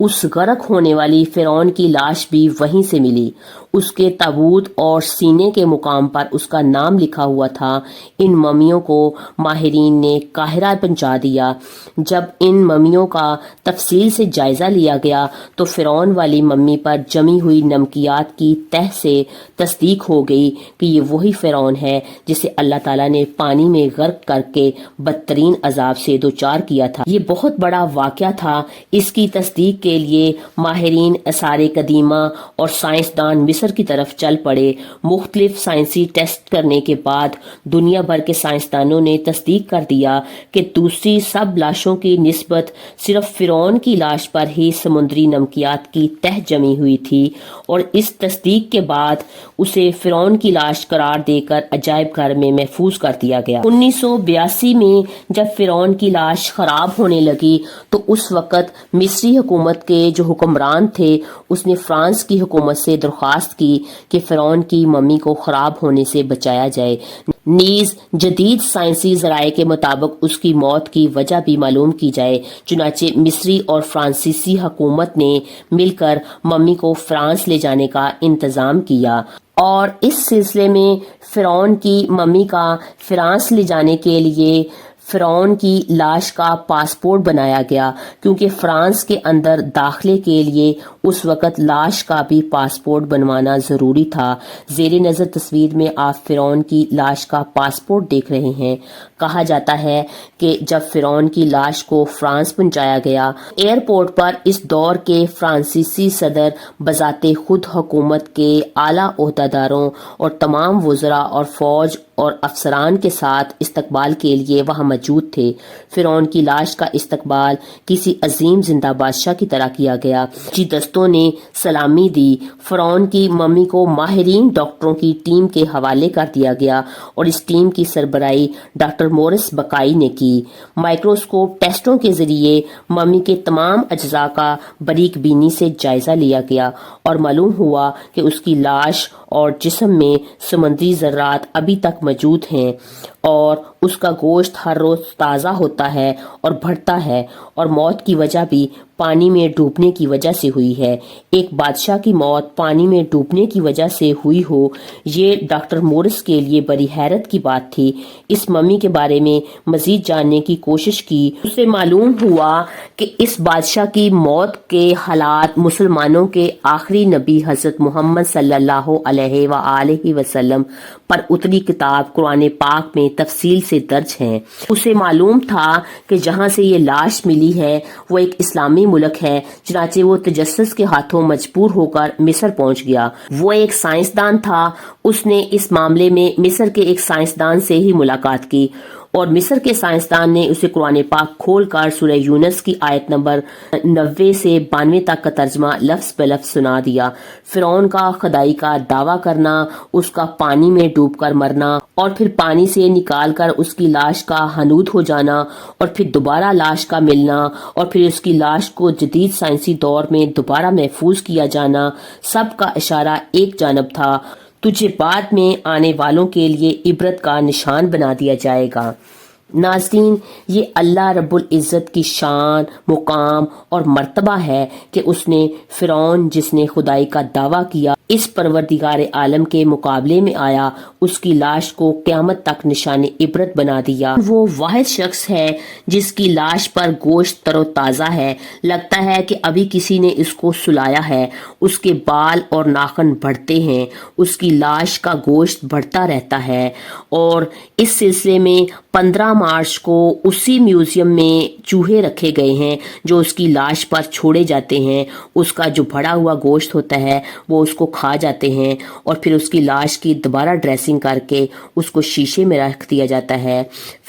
اس غرق ہونے والی فرعون کی لاش بھی وہیں سے ملی۔ اس کے تابوت اور سینے کے مقام پر اس کا نام لکھا ہوا تھا۔ ان ممیوں کو ماہرین نے قاہرہ پہنچا دیا۔ جب ان ممیوں کا تفصیل سے جائزہ لیا گیا تو فرعون والی ممی پر جمی ہوئی نمکیات کی تہ سے تصدیق ہو گئی کہ یہ وہی فرعون ہے جسے اللہ تعالیٰ نے پانی میں غرق کر کے بدترین عذاب سے دوچار کیا تھا۔ یہ بہت بڑا واقعہ تھا۔ اس کی تصدیق کے لیے ماہرین آثار قدیمہ اور سائنسدان مصر کی طرف چل پڑے۔ مختلف سائنسی ٹیسٹ کرنے کے بعد دنیا بھر کے سائنسدانوں نے تصدیق کر دیا کہ دوسری سب لاشوں کی نسبت صرف فرعون کی لاش پر ہی سمندری نمکیات کی تہ جمی ہوئی تھی، اور اس تصدیق کے بعد اسے فرعون کی لاش قرار دے کر عجائب گھر میں محفوظ کر دیا گیا۔ 1982 میں جب فرعون کی لاش خراب ہونے لگی تو اس وقت مصری حکومت کے جو حکمران تھے اس نے فرانس کی حکومت سے درخواست کی کہ فرعون کی ممی کو خراب ہونے سے بچایا جائے، نیز جدید سائنسی ذرائع کے مطابق اس کی موت کی وجہ بھی معلوم کی جائے۔ چنانچہ مصری اور فرانسیسی حکومت نے مل کر ممی کو فرانس لے جانے کا انتظام کیا، اور اس سلسلے میں فرعون کی ممی کا فرانس لے جانے کے لیے فرعون کی لاش کا پاسپورٹ بنایا گیا، کیونکہ فرانس کے اندر داخلے کے لیے اس وقت لاش کا بھی پاسپورٹ بنوانا ضروری تھا۔ زیر نظر تصویر میں آپ فرعون کی لاش کا پاسپورٹ دیکھ رہے ہیں۔ کہا جاتا ہے کہ جب فرعون کی لاش کو فرانس پہنچایا گیا، ایئرپورٹ پر اس دور کے فرانسیسی صدر بذات خود حکومت کے اعلیٰ عہدیداروں اور تمام وزراء اور فوج اور افسران کے ساتھ استقبال کے لیے وہاں موجود تھے۔ فرعون کی لاش کا استقبال کسی عظیم زندہ بادشاہ کی طرح کیا گیا۔ فوجی دستوں نے سلامی دی۔ فرعون کی ممی کو ماہرین ڈاکٹروں کی ٹیم کے حوالے کر دیا گیا، اور اس ٹیم کی سربراہی ڈاکٹر مورس بکائی نے کی۔ مائکروسکوپ ٹیسٹوں کے ذریعے ممی کے تمام اجزاء کا باریک بینی سے جائزہ لیا گیا، اور معلوم ہوا کہ اس کی لاش اور جسم میں سمندری ذرات ابھی تک موجود ہیں، اور اس کا گوشت ہر روز تازہ ہوتا ہے اور بڑھتا ہے، اور موت کی وجہ بھی پانی میں ڈوبنے کی وجہ سے ہوئی ہے۔ ایک بادشاہ کی موت پانی میں ڈوبنے کی وجہ سے ہوئی ہو، یہ ڈاکٹر مورس کے لیے بڑی حیرت کی بات تھی۔ اس ممی کے بارے میں مزید جاننے کی کوشش کی۔ اسے معلوم ہوا کہ اس بادشاہ کی موت کے حالات مسلمانوں کے آخری نبی حضرت محمد صلی اللہ علیہ وآلہ وسلم پر اتری کتاب قرآن پاک میں تفصیل سے درج ہیں۔ اسے معلوم تھا کہ جہاں سے یہ لاش ملی ہے وہ ایک اسلامی ملک ہے، چنانچہ وہ تجسس کے ہاتھوں مجبور ہو کر مصر پہنچ گیا۔ وہ ایک سائنسدان تھا، اس نے اس معاملے میں مصر کے ایک سائنسدان سے ہی ملاقات کی، اور مصر کے سائنسدان نے اسے قرآن پاک کھول کر سورہ یونس کی آیت نمبر 90 سے 92 تک کا ترجمہ لفظ بہ لفظ سنا دیا۔ فرعون کا خدائی کا دعویٰ کرنا، اس کا پانی میں ڈوب کر مرنا، اور پھر پانی سے نکال کر اس کی لاش کا حنوط ہو جانا، اور پھر دوبارہ لاش کا ملنا، اور پھر اس کی لاش کو جدید سائنسی دور میں دوبارہ محفوظ کیا جانا، سب کا اشارہ ایک جانب تھا: تجھے بعد میں آنے والوں کے لیے عبرت کا نشان بنا دیا جائے گا۔ ناظرین، یہ اللہ رب العزت کی شان، مقام اور مرتبہ ہے کہ اس نے فرعون جس نے خدائی کا دعویٰ کیا اس پروردگار عالم کے مقابلے میں آیا، اس کی لاش کو قیامت تک نشان عبرت بنا دیا۔ وہ واحد شخص ہے جس کی لاش پر گوشت تر و تازہ ہے، لگتا ہے کہ ابھی کسی نے اس کو سلایا ہے۔ اس کے بال اور ناخن بڑھتے ہیں، اس کی لاش کا گوشت بڑھتا رہتا ہے، اور اس سلسلے میں 15 مارچ کو اسی میوزیم میں چوہے رکھے گئے ہیں جو اس کی لاش پر چھوڑے جاتے ہیں۔ اس کا جو بڑا ہوا گوشت ہوتا ہے وہ اس کو کھا جاتے ہیں، اور پھر اس کی لاش کی دوبارہ ڈریسنگ کر کے اس کو شیشے میں رکھ دیا جاتا ہے۔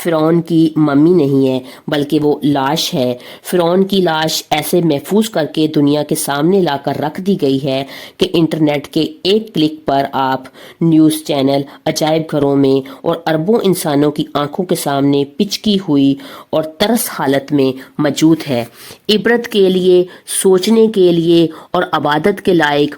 فرعون کی ممی نہیں ہے بلکہ وہ لاش ہے۔ فرعون کی لاش ایسے محفوظ کر کے دنیا کے سامنے لا کر رکھ دی گئی ہے کہ انٹرنیٹ کے ایک کلک پر آپ نیوز چینل عجائب گھروں میں اور اربوں انسانوں کی آنکھوں کے سامنے پچکی ہوئی اور ترس حالت میں موجود ہے۔ عبرت کے لیے، سوچنے کے لیے اور عبادت کے لائق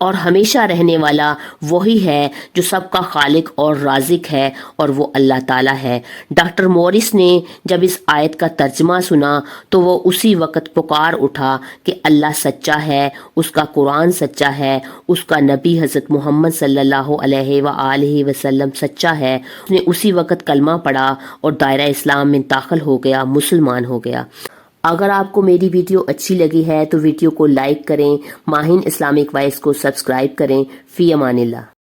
اور ہمیشہ رہنے والا وہی ہے جو سب کا خالق اور رازق ہے، اور وہ اللہ تعالیٰ ہے۔ ڈاکٹر مورس نے جب اس آیت کا ترجمہ سنا تو وہ اسی وقت پکار اٹھا کہ اللہ سچا ہے، اس کا قرآن سچا ہے، اس کا نبی حضرت محمد صلی اللہ علیہ وآلہ وسلم سچا ہے۔ اس نے اسی وقت کلمہ پڑھا اور دائرہ اسلام میں داخل ہو گیا، مسلمان ہو گیا۔ اگر آپ کو میری ویڈیو اچھی لگی ہے تو ویڈیو کو لائک کریں، ماہین اسلامک وائس کو سبسکرائب کریں۔ فی امان اللہ۔